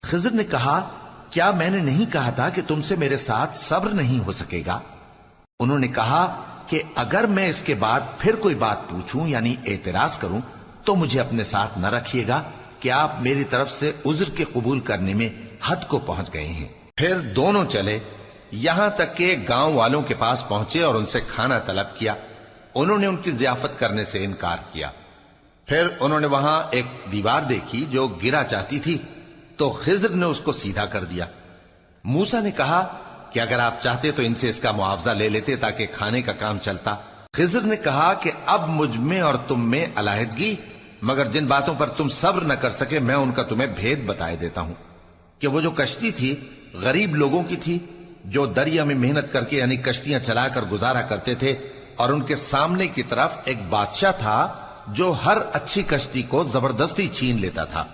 خضر نے کہا کیا میں نے نہیں کہا تھا کہ تم سے میرے ساتھ صبر نہیں ہو سکے گا؟ انہوں نے کہا کہ اگر میں اس کے بعد پھر کوئی بات پوچھوں یعنی اعتراض کروں تو مجھے اپنے ساتھ نہ رکھیے گا کہ آپ میری طرف سے عذر کے قبول کرنے میں حد کو پہنچ گئے ہیں۔ پھر دونوں چلے یہاں تک کہ گاؤں والوں کے پاس پہنچے اور ان سے کھانا طلب کیا۔ انہوں نے ان کی ضیافت کرنے سے انکار کیا۔ پھر انہوں نے وہاں ایک دیوار دیکھی جو گرا چاہتی تھی تو خضر نے اس کو سیدھا کر دیا۔ موسیٰ نے کہا کہ اگر آپ چاہتے تو ان سے اس کا معاوضہ لے لیتے تاکہ کھانے کا کام چلتا۔ خضر نے کہا کہ اب مجھ میں اور تم میں علیحدگی، مگر جن باتوں پر تم صبر نہ کر سکے میں ان کا تمہیں بھید بتائے دیتا ہوں کہ وہ جو کشتی تھی غریب لوگوں کی تھی جو دریا میں محنت کر کے یعنی کشتیاں چلا کر گزارا کرتے تھے، اور ان کے سامنے کی طرف ایک بادشاہ تھا جو ہر اچھی کشتی کو زبردستی چھین لیتا تھا۔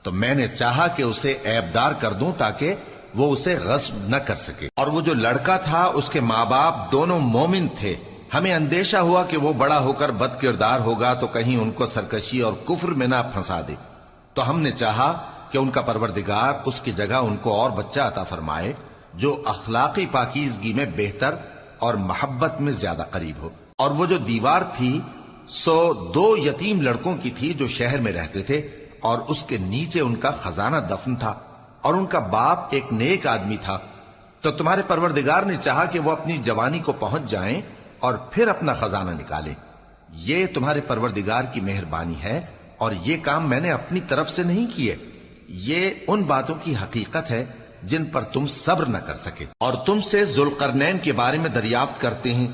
تو میں نے چاہا کہ اسے عیبدار کر دوں تاکہ وہ اسے غصب نہ کر سکے، اور وہ جو لڑکا تھا اس کے ماں باپ دونوں مومن تھے۔ ہمیں اندیشہ ہوا کہ وہ بڑا ہو کر بد کردار ہوگا تو کہیں ان کو سرکشی اور کفر میں نہ پھنسا دے، تو ہم نے چاہا کہ ان کا پروردگار اس کی جگہ ان کو اور بچہ عطا فرمائے جو اخلاقی پاکیزگی میں بہتر اور محبت میں زیادہ قریب ہو۔ اور وہ جو دیوار تھی سو 2 یتیم لڑکوں کی تھی جو شہر میں رہتے تھے، اور اس کے نیچے ان کا خزانہ دفن تھا، اور ان کا باپ ایک نیک آدمی تھا۔ تو تمہارے پروردگار نے چاہا کہ وہ اپنی جوانی کو پہنچ جائیں اور پھر اپنا خزانہ نکالے۔ یہ تمہارے پروردگار کی مہربانی ہے، اور یہ کام میں نے اپنی طرف سے نہیں کیے، یہ ان باتوں کی حقیقت ہے جن پر تم صبر نہ کر سکے۔ اور تم سے ذوالقرنین کے بارے میں دریافت کرتے ہیں،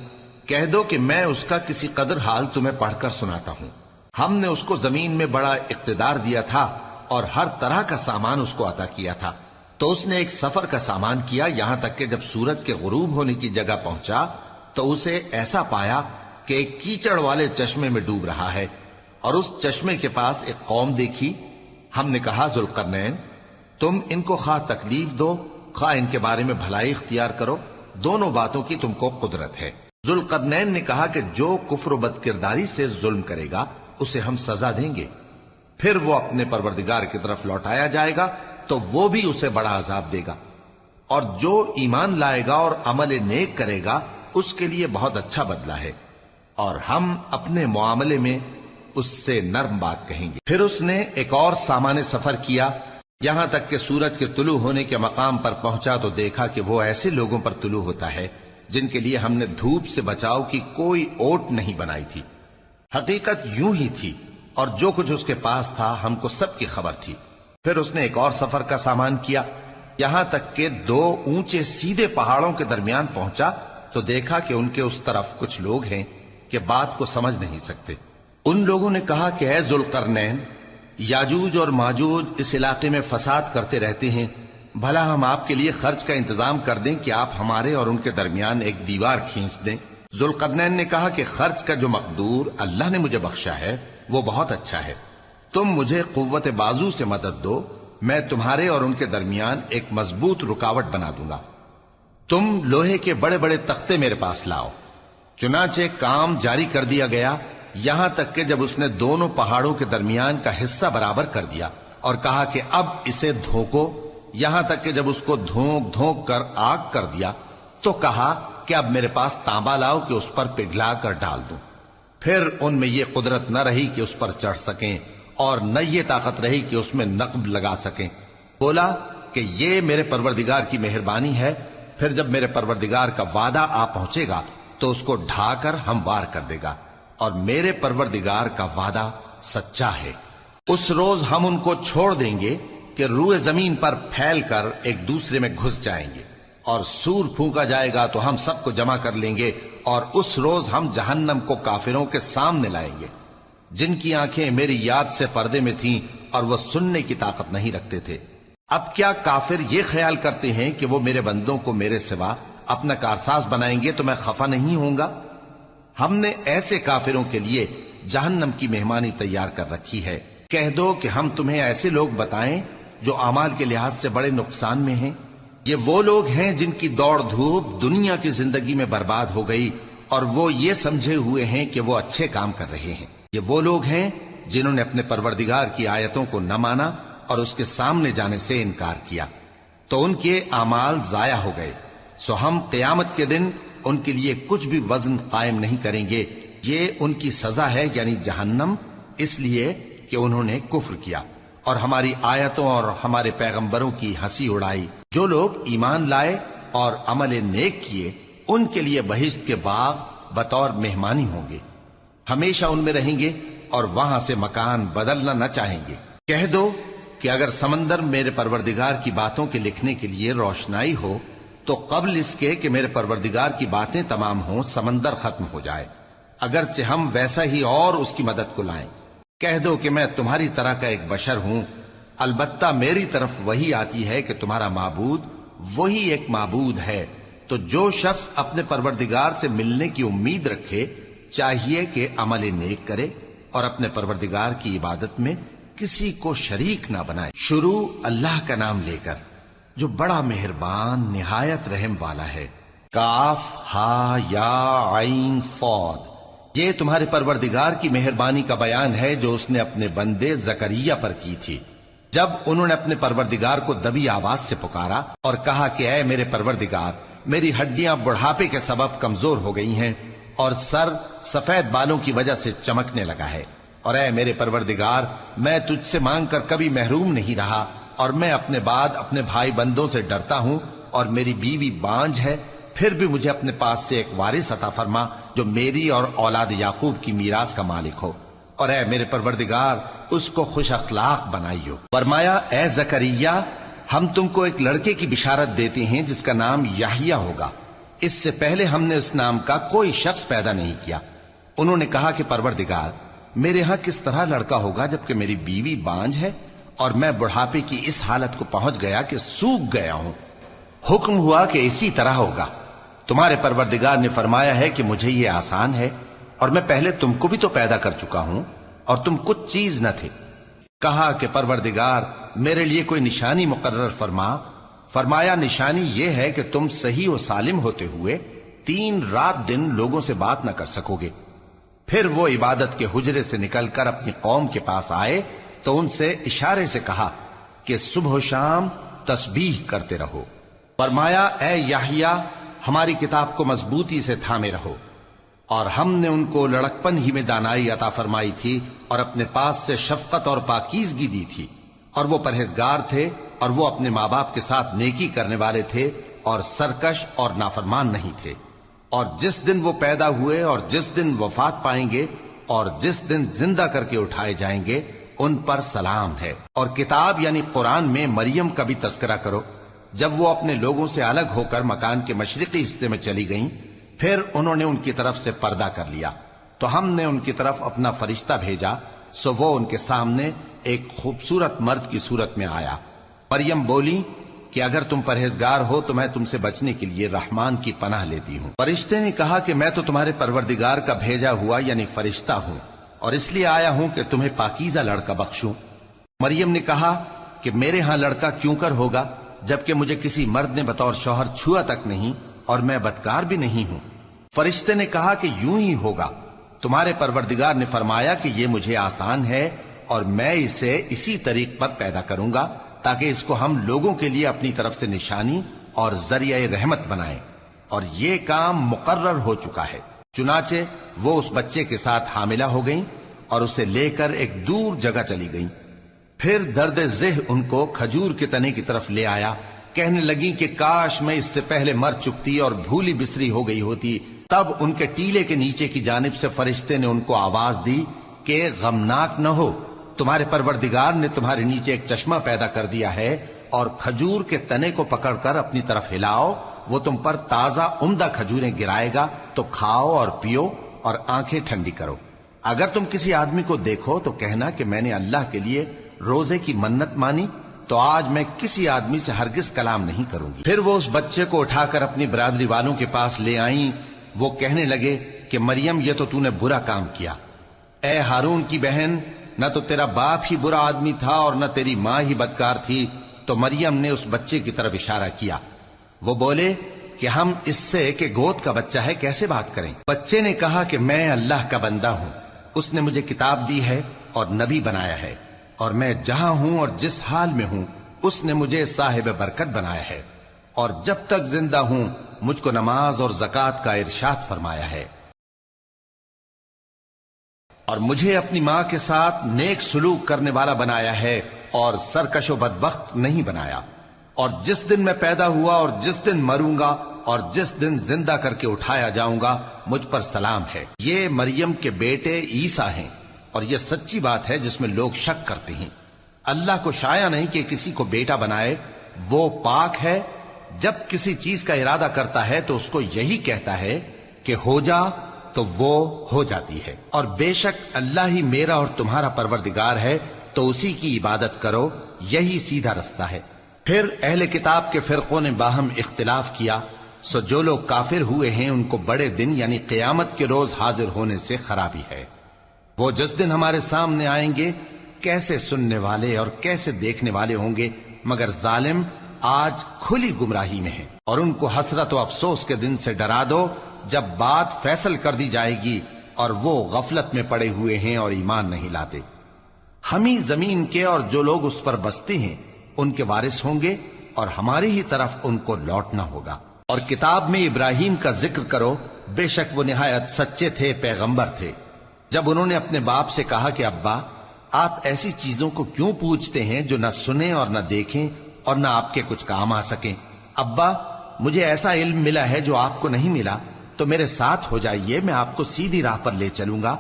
کہہ دو کہ میں اس کا کسی قدر حال تمہیں پڑھ کر سناتا ہوں۔ ہم نے اس کو زمین میں بڑا اقتدار دیا تھا اور ہر طرح کا سامان اس کو عطا کیا تھا۔ تو اس نے ایک سفر کا سامان کیا یہاں تک کہ جب سورج کے غروب ہونے کی جگہ پہنچا تو اسے ایسا پایا کہ ایک کیچڑ والے چشمے میں ڈوب رہا ہے، اور اس چشمے کے پاس ایک قوم دیکھی۔ ہم نے کہا ذوالقرنین تم ان کو خواہ تکلیف دو خواہ ان کے بارے میں بھلائی اختیار کرو، دونوں باتوں کی تم کو قدرت ہے۔ ذوالقرنین نے کہا کہ جو کفر و بد کرداری سے ظلم کرے گا اسے ہم سزا دیں گے، پھر وہ اپنے پروردگار کی طرف لوٹایا جائے گا تو وہ بھی اسے بڑا عذاب دے گا، اور جو ایمان لائے گا اور عمل نیک کرے گا اس کے لیے بہت اچھا بدلہ ہے، اور ہم اپنے معاملے میں اس سے نرم بات کہیں گے۔ پھر اس نے ایک اور سامان سفر کیا یہاں تک کہ سورج کے طلوع ہونے کے مقام پر پہنچا تو دیکھا کہ وہ ایسے لوگوں پر طلوع ہوتا ہے جن کے لیے ہم نے دھوپ سے بچاؤ کی کوئی اوٹ نہیں بنائی تھی۔ حقیقت یوں ہی تھی، اور جو کچھ اس کے پاس تھا ہم کو سب کی خبر تھی۔ پھر اس نے ایک اور سفر کا سامان کیا یہاں تک کہ 2 اونچے سیدھے پہاڑوں کے درمیان پہنچا تو دیکھا کہ ان کے اس طرف کچھ لوگ ہیں کہ بات کو سمجھ نہیں سکتے۔ ان لوگوں نے کہا کہ اے ذوالقرنین، یاجوج اور ماجوج اس علاقے میں فساد کرتے رہتے ہیں، بھلا ہم آپ کے لیے خرچ کا انتظام کر دیں کہ آپ ہمارے اور ان کے درمیان ایک دیوار کھینچ دیں۔ ذوالقرنین نے کہا کہ خرچ کا جو مقدور اللہ نے مجھے بخشا ہے وہ بہت اچھا ہے، تم مجھے قوت بازو سے مدد دو، میں تمہارے اور ان کے درمیان ایک مضبوط رکاوٹ بنا دوں گا۔ تم لوہے کے بڑے بڑے تختے میرے پاس لاؤ۔ چنانچہ کام جاری کر دیا گیا یہاں تک کہ جب اس نے دونوں پہاڑوں کے درمیان کا حصہ برابر کر دیا اور کہا کہ اب اسے دھوکو، یہاں تک کہ جب اس کو دھونک دھونک کر آگ کر دیا تو کہا کہ اب میرے پاس تانبا لاؤ کہ اس پر پگھلا کر ڈال دوں۔ پھر ان میں یہ قدرت نہ رہی کہ اس پر چڑھ سکیں اور نہ یہ طاقت رہی کہ اس میں نقب لگا سکیں۔ بولا کہ یہ میرے پروردگار کی مہربانی ہے، پھر جب میرے پروردگار کا وعدہ آ پہنچے گا تو اس کو ڈھا کر ہموار کر دے گا، اور میرے پروردگار کا وعدہ سچا ہے۔ اس روز ہم ان کو چھوڑ دیں گے کہ روئے زمین پر پھیل کر ایک دوسرے میں گھس جائیں گے، اور سور پھونکا جائے گا تو ہم سب کو جمع کر لیں گے، اور اس روز ہم جہنم کو کافروں کے سامنے لائیں گے جن کی آنکھیں میری یاد سے پردے میں تھیں اور وہ سننے کی طاقت نہیں رکھتے تھے۔ اب کیا کافر یہ خیال کرتے ہیں کہ وہ میرے بندوں کو میرے سوا اپنا کارساز بنائیں گے تو میں خفا نہیں ہوں گا؟ ہم نے ایسے کافروں کے لیے جہنم کی مہمانی تیار کر رکھی ہے۔ کہہ دو کہ ہم تمہیں ایسے لوگ بتائیں جو اعمال کے لحاظ سے بڑے نقصان میں ہیں۔ یہ وہ لوگ ہیں جن کی دوڑ دھوپ دنیا کی زندگی میں برباد ہو گئی اور وہ یہ سمجھے ہوئے ہیں کہ وہ اچھے کام کر رہے ہیں۔ یہ وہ لوگ ہیں جنہوں نے اپنے پروردگار کی آیتوں کو نہ مانا اور اس کے سامنے جانے سے انکار کیا تو ان کے اعمال ضائع ہو گئے، سو ہم قیامت کے دن ان کے لیے کچھ بھی وزن قائم نہیں کریں گے، یہ ان کی سزا ہے یعنی جہنم، اس لیے کہ انہوں نے کفر کیا اور ہماری آیتوں اور ہمارے پیغمبروں کی ہنسی اڑائی۔ جو لوگ ایمان لائے اور عمل نیک کیے ان کے لیے بہشت کے باغ بطور مہمانی ہوں گے، ہمیشہ ان میں رہیں گے اور وہاں سے مکان بدلنا نہ چاہیں گے۔ کہہ دو کہ اگر سمندر میرے پروردگار کی باتوں کے لکھنے کے لیے روشنائی ہو تو قبل اس کے کہ میرے پروردگار کی باتیں تمام ہوں سمندر ختم ہو جائے، اگرچہ ہم ویسا ہی اور اس کی مدد کو لائیں۔ کہہ دو کہ میں تمہاری طرح کا ایک بشر ہوں، البتہ میری طرف وہی آتی ہے کہ تمہارا معبود وہی ایک معبود ہے، تو جو شخص اپنے پروردگار سے ملنے کی امید رکھے چاہیے کہ عمل نیک کرے اور اپنے پروردگار کی عبادت میں کسی کو شریک نہ بنائے۔ شروع اللہ کا نام لے کر جو بڑا مہربان نہایت رحم والا ہے۔ کاف ہا یا عین صاد، یہ تمہارے پروردگار کی مہربانی کا بیان ہے جو اس نے اپنے بندے زکریا پر کی تھی جب انہوں نے اپنے پروردگار کو دبی آواز سے پکارا اور کہا کہ اے میرے پروردگار، میری ہڈیاں بڑھاپے کے سبب کمزور ہو گئی ہیں اور سر سفید بالوں کی وجہ سے چمکنے لگا ہے، اور اے میرے پروردگار، میں تجھ سے مانگ کر کبھی محروم نہیں رہا اور میں اپنے بعد اپنے بھائی بندوں سے ڈرتا ہوں اور میری بیوی بانجھ ہے، پھر بھی مجھے اپنے پاس سے ایک وارث عطا فرما جو میری اور اولاد یعقوب کی میراث کا مالک ہو، اور اے میرے پروردگار اس کو خوش اخلاق بنائیو۔ فرمایا اے زکریا، ہم تم کو ایک لڑکے کی بشارت دیتے ہیں جس کا نام یحییٰ ہوگا، اس سے پہلے ہم نے اس نام کا کوئی شخص پیدا نہیں کیا۔ انہوں نے کہا کہ پروردگار، میرے ہاں کس طرح لڑکا ہوگا جبکہ میری بیوی بانجھ ہے اور میں بڑھاپے کی اس حالت کو پہنچ گیا کہ سوکھ گیا ہوں۔ حکم ہوا کہ اسی طرح ہوگا۔ تمہارے پروردگار نے فرمایا ہے کہ مجھے یہ آسان ہے اور میں پہلے تم کو بھی تو پیدا کر چکا ہوں اور تم کچھ چیز نہ تھے۔ کہا کہ پروردگار میرے لیے کوئی نشانی مقرر فرما۔ فرمایا نشانی یہ ہے کہ تم صحیح و سالم ہوتے ہوئے 3 رات دن لوگوں سے بات نہ کر سکو گے۔ پھر وہ عبادت کے حجرے سے نکل کر اپنی قوم کے پاس آئے تو ان سے اشارے سے کہا کہ صبح و شام تسبیح کرتے رہو۔ فرمایا اے یحییٰ، ہماری کتاب کو مضبوطی سے تھامے رہو، اور ہم نے ان کو لڑکپن ہی میں دانائی عطا فرمائی تھی اور اپنے پاس سے شفقت اور پاکیزگی دی تھی، اور وہ پرہیزگار تھے اور وہ اپنے ماں باپ کے ساتھ نیکی کرنے والے تھے اور سرکش اور نافرمان نہیں تھے۔ اور جس دن وہ پیدا ہوئے اور جس دن وفات پائیں گے اور جس دن زندہ کر کے اٹھائے جائیں گے ان پر سلام ہے۔ اور کتاب یعنی قرآن میں مریم کا بھی تذکرہ کرو، جب وہ اپنے لوگوں سے الگ ہو کر مکان کے مشرقی حصے میں چلی گئیں، پھر انہوں نے ان کی طرف سے پردہ کر لیا تو ہم نے ان کی طرف اپنا فرشتہ بھیجا، سو وہ ان کے سامنے ایک خوبصورت مرد کی صورت میں آیا۔ مریم بولی کہ اگر تم پرہیزگار ہو تو میں تم سے بچنے کے لیے رحمان کی پناہ لیتی ہوں۔ فرشتے نے کہا کہ میں تو تمہارے پروردگار کا بھیجا ہوا یعنی فرشتہ ہوں اور اس لیے آیا ہوں کہ تمہیں پاکیزہ لڑکا بخشوں۔ مریم نے کہا کہ میرے ہاں لڑکا کیوں کر ہوگا جبکہ مجھے کسی مرد نے بطور شوہر چھوا تک نہیں اور میں بدکار بھی نہیں ہوں۔ فرشتے نے کہا کہ یوں ہی ہوگا، تمہارے پروردگار نے فرمایا کہ یہ مجھے آسان ہے اور میں اسے اسی طریق پر پیدا کروں گا تاکہ اس کو ہم لوگوں کے لیے اپنی طرف سے نشانی اور ذریعہ رحمت بنائیں، اور یہ کام مقرر ہو چکا ہے۔ چنانچہ وہ اس بچے کے ساتھ حاملہ ہو گئیں اور اسے لے کر ایک دور جگہ چلی گئیں۔ پھر درد ذہ ان کو کھجور کے تنے کی طرف لے آیا، کہنے لگی کہ کاش میں اس سے پہلے مر چکتی اور بھولی بسری ہو گئی ہوتی۔ تب ان کے ٹیلے کے نیچے کی جانب سے فرشتے نے ان کو آواز دی کہ غمناک نہ ہو، تمہارے پروردگار نے تمہارے نیچے ایک چشمہ پیدا کر دیا ہے، اور کھجور کے تنے کو پکڑ کر اپنی طرف ہلاؤ، وہ تم پر تازہ عمدہ کھجوریں گرائے گا، تو کھاؤ اور پیو اور آنکھیں ٹھنڈی کرو۔ اگر تم کسی آدمی کو دیکھو تو کہنا کہ میں نے اللہ کے لیے روزے کی منت مانی، تو آج میں کسی آدمی سے ہرگز کلام نہیں کروں گی۔ پھر وہ اس بچے کو اٹھا کر اپنی برادری والوں کے پاس لے آئیں۔ وہ کہنے لگے کہ مریم یہ تو نے برا کام کیا، اے ہارون کی بہن، نہ تو تیرا باپ ہی برا آدمی تھا اور نہ تیری ماں ہی بدکار تھی۔ تو مریم نے اس بچے کی طرف اشارہ کیا۔ وہ بولے کہ ہم اس سے کہ گود کا بچہ ہے کیسے بات کریں؟ بچے نے کہا کہ میں اللہ کا بندہ ہوں، اس نے مجھے کتاب دی ہے اور نبی بنایا ہے، اور میں جہاں ہوں اور جس حال میں ہوں اس نے مجھے صاحب برکت بنایا ہے، اور جب تک زندہ ہوں مجھ کو نماز اور زکوٰۃ کا ارشاد فرمایا ہے، اور مجھے اپنی ماں کے ساتھ نیک سلوک کرنے والا بنایا ہے اور سرکش و بدبخت نہیں بنایا، اور جس دن میں پیدا ہوا اور جس دن مروں گا اور جس دن زندہ کر کے اٹھایا جاؤں گا مجھ پر سلام ہے۔ یہ مریم کے بیٹے عیسیٰ ہیں، اور یہ سچی بات ہے جس میں لوگ شک کرتے ہیں۔ اللہ کو شایع نہیں کہ کسی کو بیٹا بنائے، وہ پاک ہے۔ جب کسی چیز کا ارادہ کرتا ہے تو اس کو یہی کہتا ہے کہ ہو جا، تو وہ ہو جاتی ہے۔ اور بے شک اللہ ہی میرا اور تمہارا پروردگار ہے، تو اسی کی عبادت کرو، یہی سیدھا رستہ ہے۔ پھر اہل کتاب کے فرقوں نے باہم اختلاف کیا، سو جو لوگ کافر ہوئے ہیں ان کو بڑے دن یعنی قیامت کے روز حاضر ہونے سے خرابی ہے۔ وہ جس دن ہمارے سامنے آئیں گے کیسے سننے والے اور کیسے دیکھنے والے ہوں گے، مگر ظالم آج کھلی گمراہی میں ہے۔ اور ان کو حسرت و افسوس کے دن سے ڈرا دو جب بات فیصل کر دی جائے گی اور وہ غفلت میں پڑے ہوئے ہیں اور ایمان نہیں لاتے۔ ہم ہی زمین کے اور جو لوگ اس پر بستے ہیں ان کے وارث ہوں گے، اور ہماری ہی طرف ان کو لوٹنا ہوگا۔ اور کتاب میں ابراہیم کا ذکر کرو، بے شک وہ نہایت سچے تھے، پیغمبر تھے۔ جب انہوں نے اپنے باپ سے کہا کہ ابا، آپ ایسی چیزوں کو کیوں پوچھتے ہیں جو نہ سنیں اور نہ دیکھیں اور نہ آپ کے کچھ کام آ سکیں؟ ابا، مجھے ایسا علم ملا ہے جو آپ کو نہیں ملا، تو میرے ساتھ ہو جائیے، میں آپ کو سیدھی راہ پر لے چلوں گا۔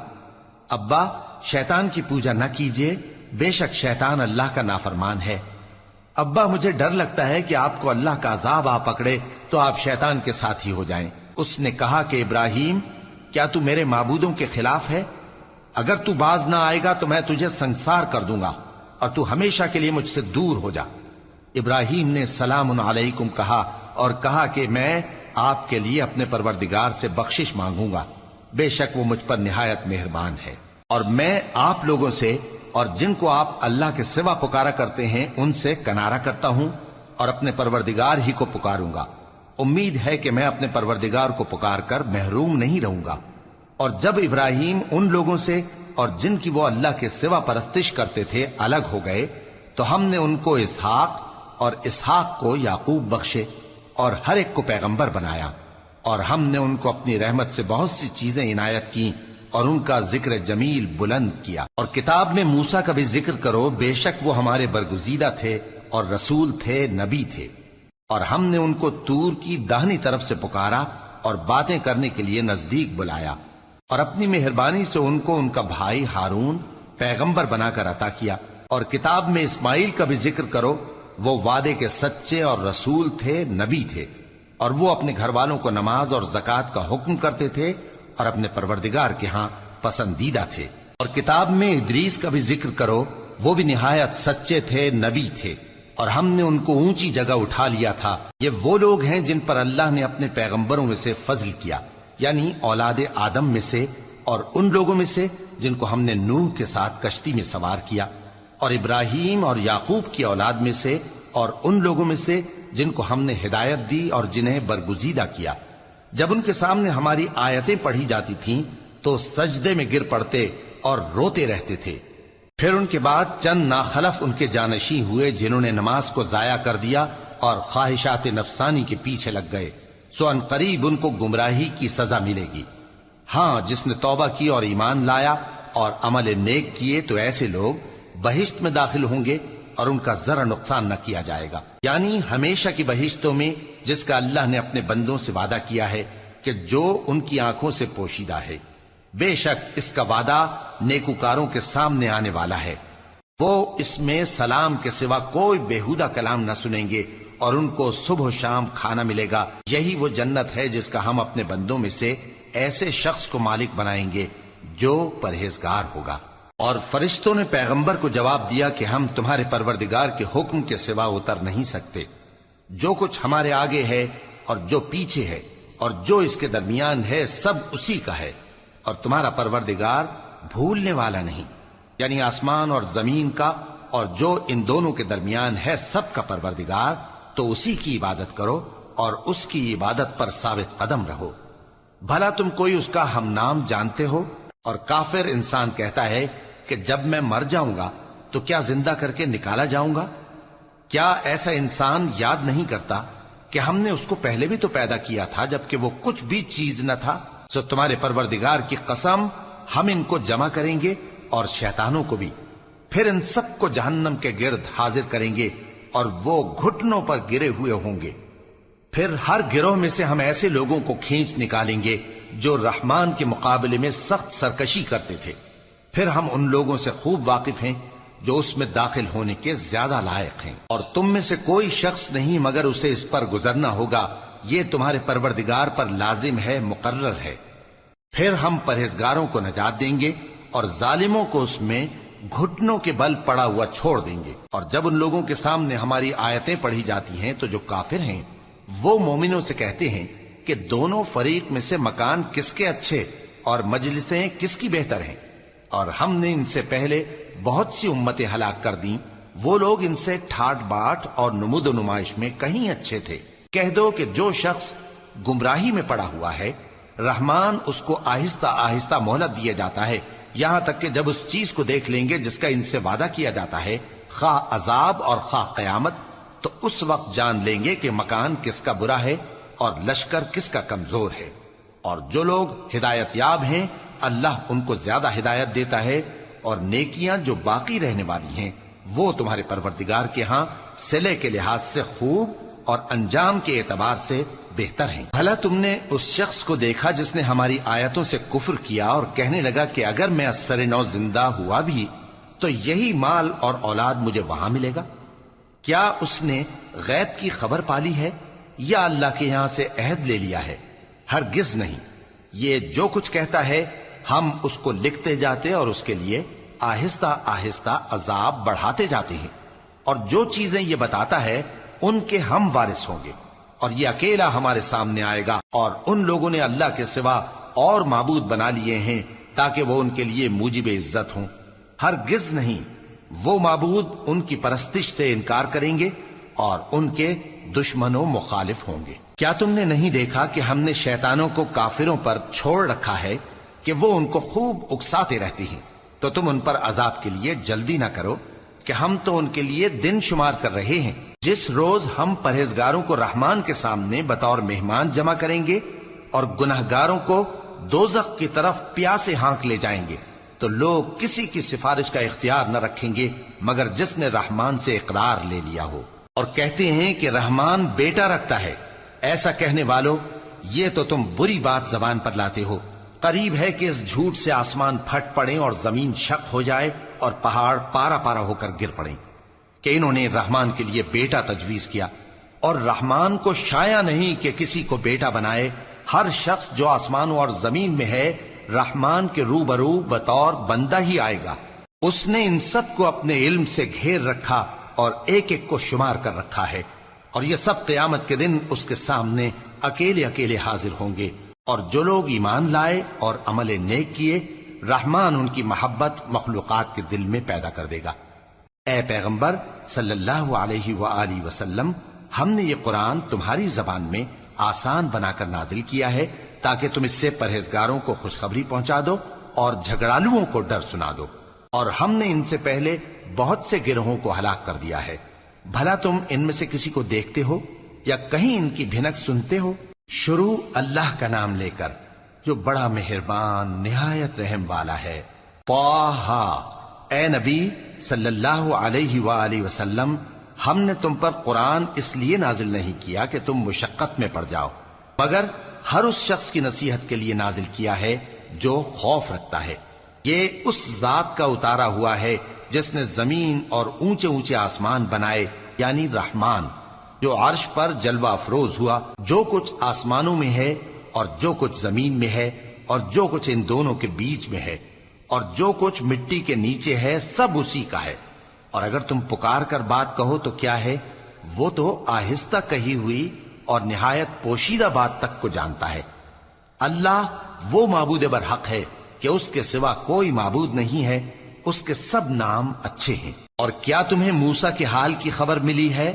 ابا، شیطان کی پوجا نہ کیجیے، بے شک شیطان اللہ کا نافرمان ہے۔ ابا، مجھے ڈر لگتا ہے کہ آپ کو اللہ کا عذاب آ پکڑے تو آپ شیطان کے ساتھی ہو جائیں۔ اس نے کہا کہ ابراہیم، کیا تو میرے معبودوں کے خلاف ہے؟ اگر تو باز نہ آئے گا تو میں تجھے سنسار کر دوں گا، اور تو ہمیشہ کے لیے مجھ سے دور ہو جا۔ ابراہیم نے سلام علیکم کہا اور کہا کہ میں آپ کے لیے اپنے پروردگار سے بخشش مانگوں گا، بے شک وہ مجھ پر نہایت مہربان ہے۔ اور میں آپ لوگوں سے اور جن کو آپ اللہ کے سوا پکارا کرتے ہیں ان سے کنارہ کرتا ہوں، اور اپنے پروردگار ہی کو پکاروں گا۔ امید ہے کہ میں اپنے پروردگار کو پکار کر محروم نہیں رہوں گا۔ اور جب ابراہیم ان لوگوں سے اور جن کی وہ اللہ کے سوا پرستش کرتے تھے الگ ہو گئے، تو ہم نے ان کو اسحاق اور اسحاق کو یعقوب بخشے، اور ہر ایک کو پیغمبر بنایا، اور ہم نے ان کو اپنی رحمت سے بہت سی چیزیں عنایت کی، اور ان کا ذکر جمیل بلند کیا۔ اور کتاب میں موسیٰ کا بھی ذکر کرو، بے شک وہ ہمارے برگزیدہ تھے اور رسول تھے، نبی تھے، اور ہم نے ان کو طور کی داہنی طرف سے پکارا اور باتیں کرنے کے لیے نزدیک بلایا، اور اپنی مہربانی سے ان کو ان کا بھائی ہارون پیغمبر بنا کر عطا کیا۔ اور کتاب میں اسماعیل کا بھی ذکر کرو، وہ وعدے کے سچے اور رسول تھے، نبی تھے، اور وہ اپنے گھر والوں کو نماز اور زکوٰۃ کا حکم کرتے تھے اور اپنے پروردگار کے ہاں پسندیدہ تھے۔ اور کتاب میں ادریس کا بھی ذکر کرو، وہ بھی نہایت سچے تھے، نبی تھے، اور ہم نے ان کو اونچی جگہ اٹھا لیا تھا۔ یہ وہ لوگ ہیں جن پر اللہ نے اپنے پیغمبروں میں سے فضل کیا، یعنی اولاد آدم میں سے، اور ان لوگوں میں سے جن کو ہم نے نوح کے ساتھ کشتی میں سوار کیا، اور ابراہیم اور یعقوب کی اولاد میں سے، اور ان لوگوں میں سے جن کو ہم نے ہدایت دی اور جنہیں برگزیدہ کیا۔ جب ان کے سامنے ہماری آیتیں پڑھی جاتی تھیں تو سجدے میں گر پڑتے اور روتے رہتے تھے۔ پھر ان کے بعد چند ناخلف ان کے جانشین ہوئے جنہوں نے نماز کو ضائع کر دیا اور خواہشات نفسانی کے پیچھے لگ گئے، سو ان قریب ان کو گمراہی کی سزا ملے گی۔ ہاں، جس نے توبہ کی اور ایمان لایا اور عمل نیک کیے تو ایسے لوگ بہشت میں داخل ہوں گے، اور ان کا ذرا نقصان نہ کیا جائے گا، یعنی ہمیشہ کی بہشتوں میں جس کا اللہ نے اپنے بندوں سے وعدہ کیا ہے کہ جو ان کی آنکھوں سے پوشیدہ ہے۔ بے شک اس کا وعدہ نیکوکاروں کے سامنے آنے والا ہے، وہ اس میں سلام کے سوا کوئی بیہودہ کلام نہ سنیں گے، اور ان کو صبح و شام کھانا ملے گا۔ یہی وہ جنت ہے جس کا ہم اپنے بندوں میں سے ایسے شخص کو مالک بنائیں گے جو پرہیزگار ہوگا۔ اور فرشتوں نے پیغمبر کو جواب دیا کہ ہم تمہارے پروردگار کے حکم کے سوا اتر نہیں سکتے۔ جو کچھ ہمارے آگے ہے اور جو پیچھے ہے اور جو اس کے درمیان ہے سب اسی کا ہے، اور تمہارا پروردگار بھولنے والا نہیں، یعنی آسمان اور زمین کا اور جو ان دونوں کے درمیان ہے سب کا پروردگار، تو اسی کی عبادت کرو اور اس کی عبادت پر ثابت قدم رہو۔ بھلا تم کوئی اس کا ہم نام جانتے ہو؟ اور کافر انسان کہتا ہے کہ جب میں مر جاؤں گا تو کیا زندہ کر کے نکالا جاؤں گا؟ کیا ایسا انسان یاد نہیں کرتا کہ ہم نے اس کو پہلے بھی تو پیدا کیا تھا جبکہ وہ کچھ بھی چیز نہ تھا؟ سو تمہارے پروردگار کی قسم، ہم ان کو جمع کریں گے اور شیطانوں کو بھی، پھر ان سب کو جہنم کے گرد حاضر کریں گے اور وہ گھٹنوں پر گرے ہوئے ہوں گے۔ پھر ہر گروہ میں سے ہم ایسے لوگوں کو کھینچ نکالیں گے جو رحمان کے مقابلے میں سخت سرکشی کرتے تھے، پھر ہم ان لوگوں سے خوب واقف ہیں جو اس میں داخل ہونے کے زیادہ لائق ہیں، اور تم میں سے کوئی شخص نہیں مگر اسے اس پر گزرنا ہوگا، یہ تمہارے پروردگار پر لازم ہے، مقرر ہے۔ پھر ہم پرہیزگاروں کو نجات دیں گے اور ظالموں کو اس میں گھٹنوں کے بل پڑا ہوا چھوڑ دیں گے۔ اور جب ان لوگوں کے سامنے ہماری آیتیں پڑھی جاتی ہیں تو جو کافر ہیں وہ مومنوں سے کہتے ہیں کہ دونوں فریق میں سے مکان کس کے اچھے اور مجلسیں کس کی بہتر ہیں، اور ہم نے ان سے پہلے بہت سی امتیں ہلاک کر دیں، وہ لوگ ان سے ٹھاٹ باٹ اور نمود و نمائش میں کہیں اچھے تھے۔ کہہ دو کہ جو شخص گمراہی میں پڑا ہوا ہے، رحمان اس کو آہستہ آہستہ مہلت دیا جاتا ہے، یہاں تک کہ جب اس چیز کو دیکھ لیں گے جس کا ان سے وعدہ کیا جاتا ہے، خواہ عذاب اور خواہ قیامت، تو اس وقت جان لیں گے کہ مکان کس کا برا ہے اور لشکر کس کا کمزور ہے۔ اور جو لوگ ہدایت یاب ہیں اللہ ان کو زیادہ ہدایت دیتا ہے، اور نیکیاں جو باقی رہنے والی ہیں وہ تمہارے پروردگار کے ہاں صلے کے لحاظ سے خوب اور انجام کے اعتبار سے بہتر ہیں۔ بھلا تم نے اس شخص کو دیکھا جس نے ہماری آیتوں سے کفر کیا اور کہنے لگا کہ اگر میں اثر نو زندہ ہوا بھی تو یہی مال اور اولاد مجھے وہاں ملے گا؟ کیا اس نے غیب کی خبر پالی ہے یا اللہ کے یہاں سے عہد لے لیا ہے؟ ہرگز نہیں، یہ جو کچھ کہتا ہے ہم اس کو لکھتے جاتے اور اس کے لیے آہستہ آہستہ عذاب بڑھاتے جاتے ہیں، اور جو چیزیں یہ بتاتا ہے ان کے ہم وارث ہوں گے، اور یہ اکیلا ہمارے سامنے آئے گا۔ اور ان لوگوں نے اللہ کے سوا اور معبود بنا لیے ہیں تاکہ وہ ان کے لیے موجب عزت ہوں، ہرگز نہیں، وہ معبود ان کی پرستش سے انکار کریں گے اور ان کے دشمن و مخالف ہوں گے۔ کیا تم نے نہیں دیکھا کہ ہم نے شیطانوں کو کافروں پر چھوڑ رکھا ہے کہ وہ ان کو خوب اکساتے رہتے ہیں؟ تو تم ان پر عذاب کے لیے جلدی نہ کرو کہ ہم تو ان کے لیے دن شمار کر رہے ہیں، جس روز ہم پرہیزگاروں کو رحمان کے سامنے بطور مہمان جمع کریں گے اور گناہگاروں کو دوزخ کی طرف پیاسے ہانک لے جائیں گے، تو لوگ کسی کی سفارش کا اختیار نہ رکھیں گے مگر جس نے رحمان سے اقرار لے لیا ہو، اور کہتے ہیں کہ رحمان بیٹا رکھتا ہے۔ ایسا کہنے والو، یہ تو تم بری بات زبان پر لاتے ہو، قریب ہے کہ اس جھوٹ سے آسمان پھٹ پڑیں اور زمین شق ہو جائے اور پہاڑ پارا پارا ہو کر گر پڑیں کہ انہوں نے رحمان کے لیے بیٹا تجویز کیا، اور رحمان کو شایع نہیں کہ کسی کو بیٹا بنائے۔ ہر شخص جو آسمانوں اور زمین میں ہے رحمان کے روبرو بطور بندہ ہی آئے گا۔ اس نے ان سب کو اپنے علم سے گھیر رکھا اور ایک ایک کو شمار کر رکھا ہے، اور یہ سب قیامت کے دن اس کے سامنے اکیلے اکیلے حاضر ہوں گے۔ اور جو لوگ ایمان لائے اور عمل نیک کیے، رحمان ان کی محبت مخلوقات کے دل میں پیدا کر دے گا۔ اے پیغمبر صلی اللہ علیہ وآلہ وسلم، ہم نے یہ قرآن تمہاری زبان میں آسان بنا کر نازل کیا ہے تاکہ تم اس سے پرہیزگاروں کو خوشخبری پہنچا دو اور جھگڑالوؤں کو ڈر سنا دو، اور ہم نے ان سے پہلے بہت سے گروہوں کو ہلاک کر دیا ہے۔ بھلا تم ان میں سے کسی کو دیکھتے ہو یا کہیں ان کی بھنک سنتے ہو؟ شروع اللہ کا نام لے کر جو بڑا مہربان نہایت رحم والا ہے۔ طٰہٰ، اے نبی صلی اللہ علیہ وآلہ وسلم، ہم نے تم پر قرآن اس لیے نازل نہیں کیا کہ تم مشقت میں پڑ جاؤ، مگر ہر اس شخص کی نصیحت کے لیے نازل کیا ہے جو خوف رکھتا ہے۔ یہ اس ذات کا اتارا ہوا ہے جس نے زمین اور اونچے اونچے آسمان بنائے، یعنی رحمان، جو عرش پر جلوہ افروز ہوا۔ جو کچھ آسمانوں میں ہے اور جو کچھ زمین میں ہے اور جو کچھ ان دونوں کے بیچ میں ہے اور جو کچھ مٹی کے نیچے ہے، سب اسی کا ہے۔ اور اگر تم پکار کر بات کہو تو کیا ہے، وہ تو آہستہ کہی ہوئی اور نہایت پوشیدہ بات تک کو جانتا ہے۔ اللہ وہ معبود برحق ہے کہ اس کے سوا کوئی معبود نہیں ہے، اس کے سب نام اچھے ہیں۔ اور کیا تمہیں موسیٰ کے حال کی خبر ملی ہے؟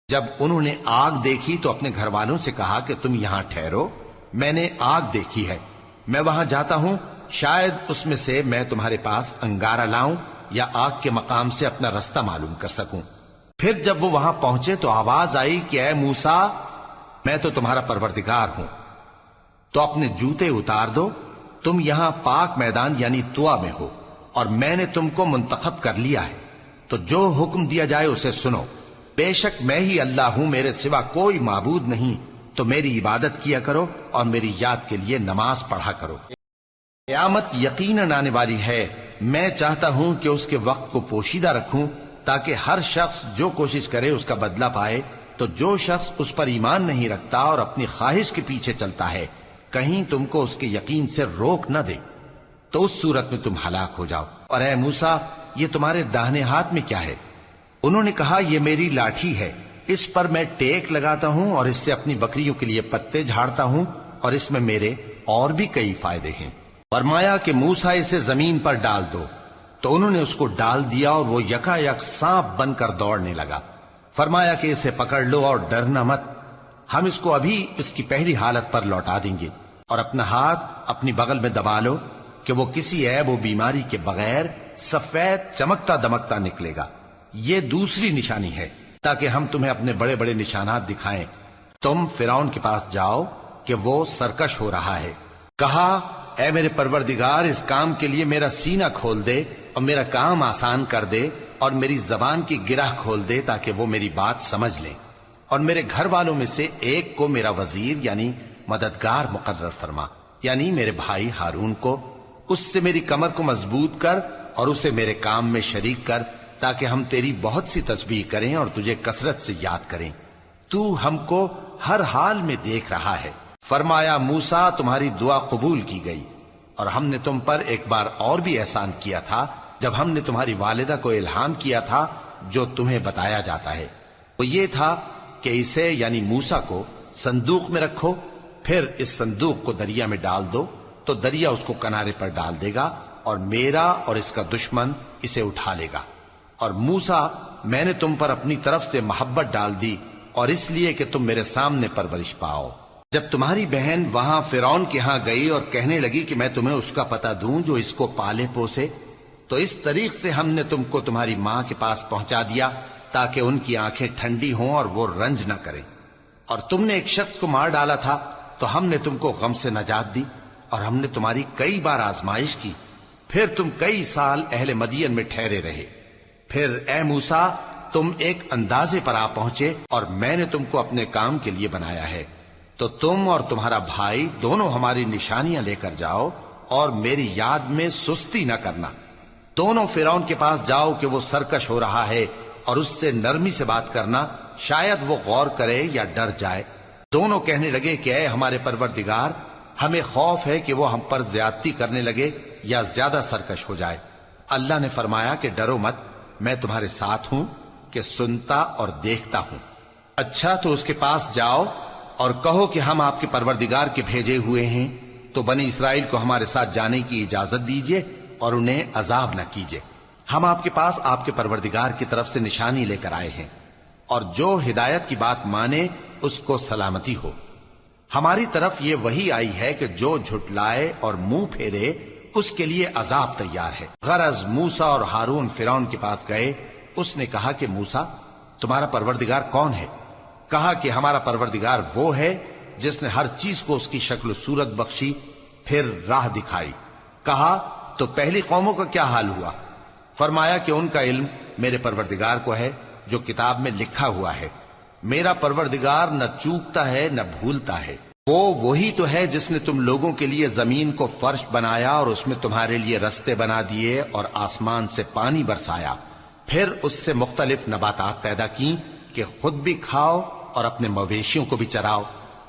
جب انہوں نے آگ دیکھی تو اپنے گھر والوں سے کہا کہ تم یہاں ٹھہرو، میں نے آگ دیکھی ہے، میں وہاں جاتا ہوں، شاید اس میں سے میں تمہارے پاس انگارہ لاؤں یا آگ کے مقام سے اپنا رستہ معلوم کر سکوں۔ پھر جب وہ وہاں پہنچے تو آواز آئی کہ اے موسیٰ، میں تو تمہارا پروردگار ہوں، تو اپنے جوتے اتار دو، تم یہاں پاک میدان یعنی طوا میں ہو، اور میں نے تم کو منتخب کر لیا ہے، تو جو حکم دیا جائے اسے سنو۔ بے شک میں ہی اللہ ہوں، میرے سوا کوئی معبود نہیں، تو میری عبادت کیا کرو اور میری یاد کے لیے نماز پڑھا کرو۔ قیامت یقیناً آنے والی ہے، میں چاہتا ہوں کہ اس کے وقت کو پوشیدہ رکھوں تاکہ ہر شخص جو کوشش کرے اس کا بدلہ پائے، تو جو شخص اس پر ایمان نہیں رکھتا اور اپنی خواہش کے پیچھے چلتا ہے کہیں تم کو اس کے یقین سے روک نہ دے، تو اس صورت میں تم ہلاک ہو جاؤ۔ اور اے موسیٰ، یہ تمہارے داہنے ہاتھ میں کیا ہے؟ انہوں نے کہا یہ میری لاٹھی ہے، اس پر میں ٹیک لگاتا ہوں اور اس سے اپنی بکریوں کے لیے پتے جھاڑتا ہوں، اور اس میں میرے اور بھی کئی فائدے ہیں۔ فرمایا کہ موسیٰ اسے زمین پر ڈال دو، تو انہوں نے اس کو ڈال دیا اور وہ یکا یک سانپ بن کر دوڑنے لگا۔ فرمایا کہ اسے پکڑ لو اور ڈرنا مت، ہم اس کو ابھی اس کی پہلی حالت پر لوٹا دیں گے، اور اپنا ہاتھ اپنی بغل میں دبا لو کہ وہ کسی عیب و بیماری کے بغیر سفید چمکتا دمکتا نکلے گا۔ یہ دوسری نشانی ہے تاکہ ہم تمہیں اپنے بڑے بڑے نشانات دکھائیں۔ تم فرعون کے پاس جاؤ کہ وہ سرکش ہو رہا ہے۔ کہا اے میرے پروردگار، اس کام کے لیے میرا سینہ کھول دے اور میرا کام آسان کر دے، اور میری زبان کی گرہ کھول دے تاکہ وہ میری بات سمجھ لیں، اور میرے گھر والوں میں سے ایک کو میرا وزیر یعنی مددگار مقرر فرما، یعنی میرے بھائی ہارون کو۔ اس سے میری کمر کو مضبوط کر اور اسے میرے کام میں شریک کر، تاکہ ہم تیری بہت سی تسبیح کریں اور تجھے کثرت سے یاد کریں، تو ہم کو ہر حال میں دیکھ رہا ہے۔ فرمایا موسیٰ، تمہاری دعا قبول کی گئی، اور ہم نے تم پر ایک بار اور بھی احسان کیا تھا جب ہم نے تمہاری والدہ کو الہام کیا تھا جو تمہیں بتایا جاتا ہے۔ وہ یہ تھا کہ اسے یعنی موسیٰ کو صندوق میں رکھو، پھر اس صندوق کو دریا میں ڈال دو، تو دریا اس کو کنارے پر ڈال دے گا، اور میرا اور اس کا دشمن اسے اٹھا لے گا۔ اور موسیٰ، میں نے تم پر اپنی طرف سے محبت ڈال دی، اور اس لیے کہ تم میرے سامنے پرورش پاؤ۔ جب تمہاری بہن وہاں فرعون کے ہاں گئی اور کہنے لگی کہ میں تمہیں اس کا پتہ دوں جو اس کو پالے پوسے، تو اس طریق سے ہم نے تم کو تمہاری ماں کے پاس پہنچا دیا تاکہ ان کی آنکھیں ٹھنڈی ہوں اور وہ رنج نہ کریں۔ اور تم نے ایک شخص کو مار ڈالا تھا تو ہم نے تم کو غم سے نجات دی، اور ہم نے تمہاری کئی بار آزمائش کی، پھر تم کئی سال اہل مدین میں ٹھہرے رہے۔ پھر اے موسیٰ، تم ایک اندازے پر آ پہنچے، اور میں نے تم کو اپنے کام کے لیے بنایا ہے، تو تم اور تمہارا بھائی دونوں ہماری نشانیاں لے کر جاؤ، اور میری یاد میں سستی نہ کرنا۔ دونوں فرعون کے پاس جاؤ کہ وہ سرکش ہو رہا ہے، اور اس سے نرمی سے بات کرنا، شاید وہ غور کرے یا ڈر جائے۔ دونوں کہنے لگے کہ اے ہمارے پروردگار، ہمیں خوف ہے کہ وہ ہم پر زیادتی کرنے لگے یا زیادہ سرکش ہو جائے۔ اللہ نے فرمایا کہ ڈرو مت، میں تمہارے ساتھ ہوں کہ سنتا اور دیکھتا ہوں۔ اچھا تو اس کے پاس جاؤ اور کہو کہ ہم آپ کے پروردگار کے بھیجے ہوئے ہیں، تو بنی اسرائیل کو ہمارے ساتھ جانے کی اجازت دیجیے اور انہیں عذاب نہ کیجیے۔ ہم آپ کے پاس آپ کے پروردگار کی طرف سے نشانی لے کر آئے ہیں، اور جو ہدایت کی بات مانے اس کو سلامتی ہو۔ ہماری طرف یہ وحی آئی ہے کہ جو جھٹلائے اور منہ پھیرے اس کے لیے عذاب تیار ہے۔ غرض موسیٰ اور ہارون فرعون کے پاس گئے، اس نے کہا کہ موسیٰ، تمہارا پروردگار کون ہے؟ کہا کہ ہمارا پروردگار وہ ہے جس نے ہر چیز کو اس کی شکل و صورت بخشی، پھر راہ دکھائی۔ کہا تو پہلی قوموں کا کیا حال ہوا؟ فرمایا کہ ان کا علم میرے پروردگار کو ہے جو کتاب میں لکھا ہوا ہے۔ میرا پروردگار نہ چوکتا ہے نہ بھولتا ہے۔ وہ وہی تو ہے جس نے تم لوگوں کے لیے زمین کو فرش بنایا اور اس میں تمہارے لیے رستے بنا دیے اور آسمان سے پانی برسایا، پھر اس سے مختلف نباتات پیدا کی کہ خود بھی کھاؤ اور اپنے مویشیوں کو بھی چراؤ۔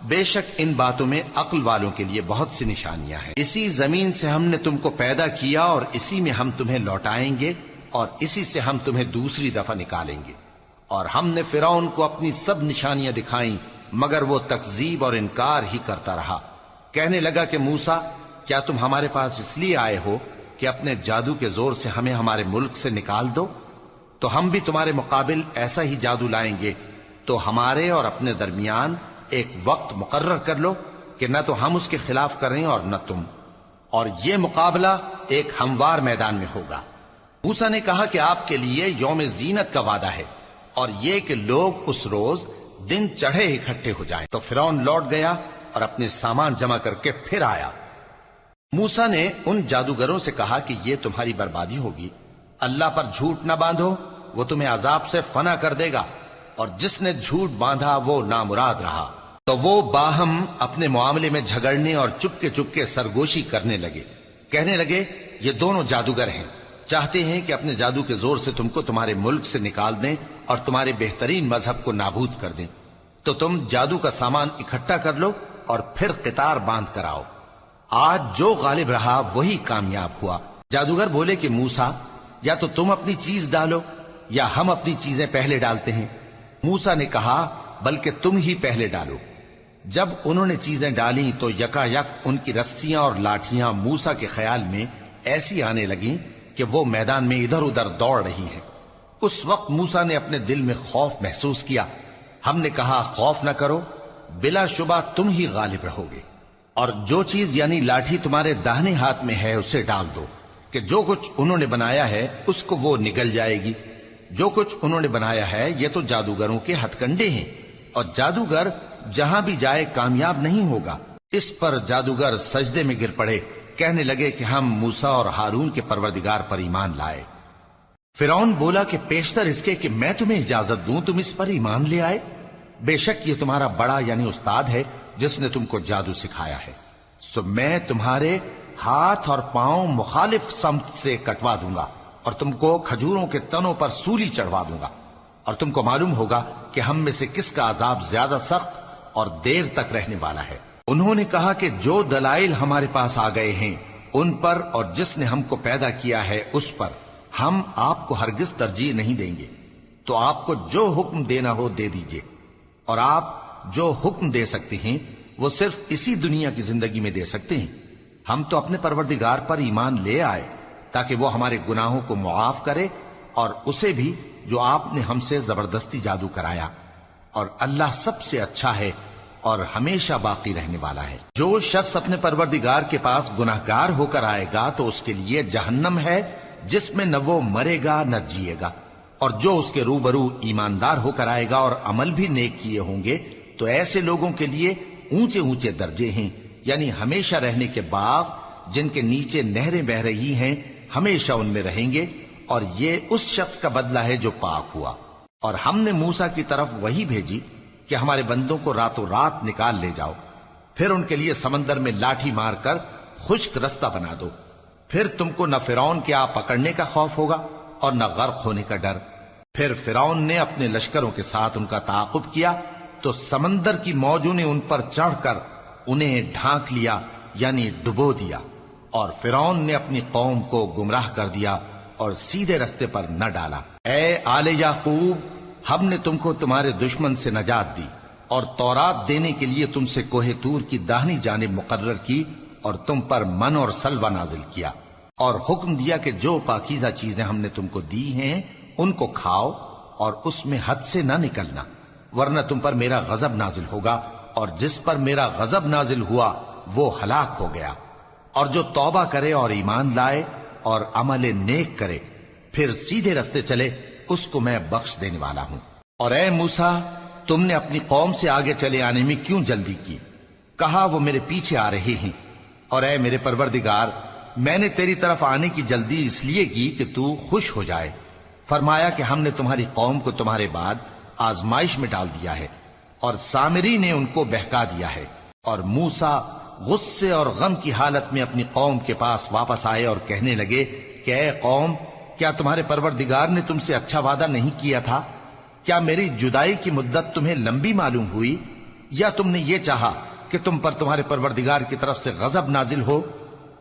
بے شک ان باتوں میں عقل والوں کے لیے بہت سی نشانیاں ہیں۔ اسی زمین سے ہم نے تم کو پیدا کیا اور اسی میں ہم تمہیں لوٹائیں گے اور اسی سے ہم تمہیں دوسری دفعہ نکالیں گے۔ اور ہم نے فرعون کو اپنی سب نشانیاں دکھائیں مگر وہ تکذیب اور انکار ہی کرتا رہا۔ کہنے لگا کہ موسیٰ، کیا تم ہمارے پاس اس لیے آئے ہو کہ اپنے جادو کے زور سے ہمیں ہمارے ملک سے نکال دو؟ تو ہم بھی تمہارے مقابل ایسا ہی جادو لائیں گے، تو ہمارے اور اپنے درمیان ایک وقت مقرر کر لو کہ نہ تو ہم اس کے خلاف کریں اور نہ تم، اور یہ مقابلہ ایک ہموار میدان میں ہوگا۔ موسیٰ نے کہا کہ آپ کے لیے یوم زینت کا وعدہ ہے اور یہ کہ لوگ اس روز دن چڑھے اکٹھے ہو جائیں۔ تو فرعون لوٹ گیا اور اپنے سامان جمع کر کے پھر آیا۔ موسیٰ نے ان جادوگروں سے کہا کہ یہ تمہاری بربادی ہوگی، اللہ پر جھوٹ نہ باندھو، وہ تمہیں عذاب سے فنا کر دے گا، اور جس نے جھوٹ باندھا وہ نامراد رہا۔ تو وہ باہم اپنے معاملے میں جھگڑنے اور چپکے سرگوشی کرنے لگے، کہنے لگے یہ دونوں جادوگر ہیں، چاہتے ہیں کہ اپنے جادو کے زور سے تم کو تمہارے ملک سے نکال دیں اور تمہارے بہترین مذہب کو نابود کر دیں۔ تو تم جادو کا سامان اکٹھا کر لو اور پھر قطار باندھ کر آؤ، آج جو غالب رہا وہی کامیاب ہوا۔ جادوگر بولے کہ موسیٰ، یا تو تم اپنی چیز ڈالو یا ہم اپنی چیزیں پہلے ڈالتے ہیں۔ موسیٰ نے کہا بلکہ تم ہی پہلے ڈالو۔ جب انہوں نے چیزیں ڈالیں تو یکا یک ان کی رسیاں اور لاٹھیاں موسیٰ کے خیال میں ایسی آنے لگیں کہ وہ میدان میں ادھر ادھر دوڑ رہی ہیں۔ اس وقت موسیٰ نے اپنے دل میں خوف محسوس کیا۔ ہم نے کہا خوف نہ کرو، بلا شبہ تم ہی غالب رہو گے، اور جو چیز یعنی لاٹھی تمہارے داہنے ہاتھ میں ہے اسے ڈال دو کہ جو کچھ انہوں نے بنایا ہے اس کو وہ نگل جائے گی۔ جو کچھ انہوں نے بنایا ہے یہ تو جادوگروں کے ہتھ کنڈے ہیں، اور جادوگر جہاں بھی جائے کامیاب نہیں ہوگا۔ اس پر جادوگر سجدے میں گر پڑے، کہنے لگے کہ ہم موسیٰ اور ہارون کے پروردگار پر ایمان لائے۔ فرعون بولا کہ پیشتر اس کے کہ میں تمہیں اجازت دوں تم اس پر ایمان لے آئے، بے شک یہ تمہارا بڑا یعنی استاد ہے جس نے تم کو جادو سکھایا ہے، سو میں تمہارے ہاتھ اور پاؤں مخالف سمت سے کٹوا دوں گا اور تم کو کھجوروں کے تنوں پر سولی چڑھوا دوں گا، اور تم کو معلوم ہوگا کہ ہم میں سے کس کا عذاب زیادہ سخت اور دیر تک رہنے والا ہے۔ انہوں نے کہا کہ جو دلائل ہمارے پاس آ گئے ہیں ان پر اور جس نے ہم کو پیدا کیا ہے اس پر ہم آپ کو ہرگز ترجیح نہیں دیں گے، تو آپ کو جو حکم دینا ہو دے دیجئے، اور آپ جو حکم دے سکتے ہیں وہ صرف اسی دنیا کی زندگی میں دے سکتے ہیں۔ ہم تو اپنے پروردگار پر ایمان لے آئے تاکہ وہ ہمارے گناہوں کو معاف کرے اور اسے بھی جو آپ نے ہم سے زبردستی جادو کرایا، اور اللہ سب سے اچھا ہے اور ہمیشہ باقی رہنے والا ہے۔ جو شخص اپنے پروردگار کے پاس گناہگار ہو کر آئے گا تو اس کے لیے جہنم ہے جس میں نہ وہ مرے گا نہ جیے گا، اور جو اس کے روبرو ایماندار ہو کر آئے گا اور عمل بھی نیک کیے ہوں گے تو ایسے لوگوں کے لیے اونچے اونچے درجے ہیں، یعنی ہمیشہ رہنے کے باغ جن کے نیچے نہریں بہ رہی ہیں، ہمیشہ ان میں رہیں گے، اور یہ اس شخص کا بدلہ ہے جو پاک ہوا۔ اور ہم نے موسیٰ کی طرف وحی بھیجی کہ ہمارے بندوں کو راتوں رات نکال لے جاؤ، پھر ان کے لیے سمندر میں لاٹھی مار کر خشک رستہ بنا دو، پھر تم کو نہ فرعون کے آ پکڑنے کا خوف ہوگا اور نہ غرق ہونے کا ڈر۔ پھر فرعون نے اپنے لشکروں کے ساتھ ان کا تعاقب کیا تو سمندر کی موجوں نے ان پر چڑھ کر انہیں ڈھانک لیا یعنی ڈبو دیا، اور فرعون نے اپنی قوم کو گمراہ کر دیا اور سیدھے رستے پر نہ ڈالا۔ اے آل یعقوب، ہم نے تم کو تمہارے دشمن سے نجات دی اور تورات دینے کے لیے تم سے کوہ طور کی داہنی جانب مقرر کی، اور تم پر من اور سلوہ نازل کیا، اور حکم دیا کہ جو پاکیزہ چیزیں ہم نے تم کو دی ہیں ان کو کھاؤ اور اس میں حد سے نہ نکلنا، ورنہ تم پر میرا غضب نازل ہوگا، اور جس پر میرا غضب نازل ہوا وہ ہلاک ہو گیا۔ اور جو توبہ کرے اور ایمان لائے اور عمل نیک کرے پھر سیدھے رستے چلے اس کو میں بخش دینے والا ہوں۔ اور اے موسیٰ، تم نے اپنی قوم سے آگے چلے آنے میں کیوں جلدی کی؟ کہا وہ میرے پیچھے آ رہے ہیں۔ اور اے میرے پروردگار، میں نے تیری طرف آنے کی جلدی اس لیے کی کہ تو خوش ہو جائے۔ فرمایا کہ ہم نے تمہاری قوم کو تمہارے بعد آزمائش میں ڈال دیا ہے، اور سامری نے ان کو بہکا دیا ہے۔ اور موسیٰ غصے اور غم کی حالت میں اپنی قوم کے پاس واپس آئے اور کہنے لگے کہ اے قوم، کیا تمہارے پروردگار نے تم سے اچھا وعدہ نہیں کیا تھا؟ کیا میری جدائی کی مدت تمہیں لمبی معلوم ہوئی، یا تم نے یہ چاہا کہ تم پر تمہارے پروردگار کی طرف سے غضب نازل ہو،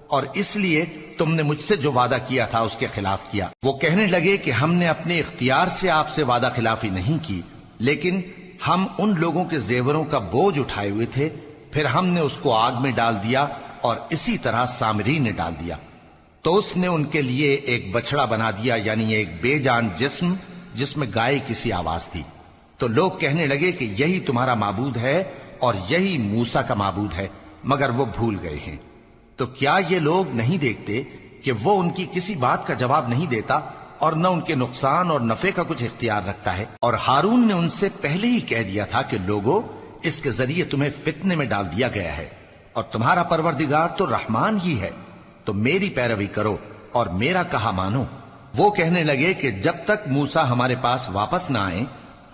اور اس لیے تم نے مجھ سے جو وعدہ کیا تھا اس کے خلاف کیا؟ وہ کہنے لگے کہ ہم نے اپنے اختیار سے آپ سے وعدہ خلافی نہیں کی، لیکن ہم ان لوگوں کے زیوروں کا بوجھ اٹھائے ہوئے تھے، پھر ہم نے اس کو آگ میں ڈال دیا، اور اسی طرح سامری نے ڈال دیا۔ تو اس نے ان کے لیے ایک بچڑا بنا دیا، یعنی ایک بے جان جسم جس میں گائے کسی آواز تھی۔ تو لوگ کہنے لگے کہ یہی تمہارا معبود ہے اور یہی موسیٰ کا معبود ہے، مگر وہ بھول گئے ہیں۔ تو کیا یہ لوگ نہیں دیکھتے کہ وہ ان کی کسی بات کا جواب نہیں دیتا اور نہ ان کے نقصان اور نفع کا کچھ اختیار رکھتا ہے۔ اور ہارون نے ان سے پہلے ہی کہہ دیا تھا کہ لوگوں، اس کے ذریعے تمہیں فتنے میں ڈال دیا گیا ہے، اور تمہارا پروردگار تو رحمان ہی ہے، تو میری پیروی کرو اور میرا کہا مانو۔ وہ کہنے لگے کہ جب تک موسیٰ ہمارے پاس واپس نہ آئیں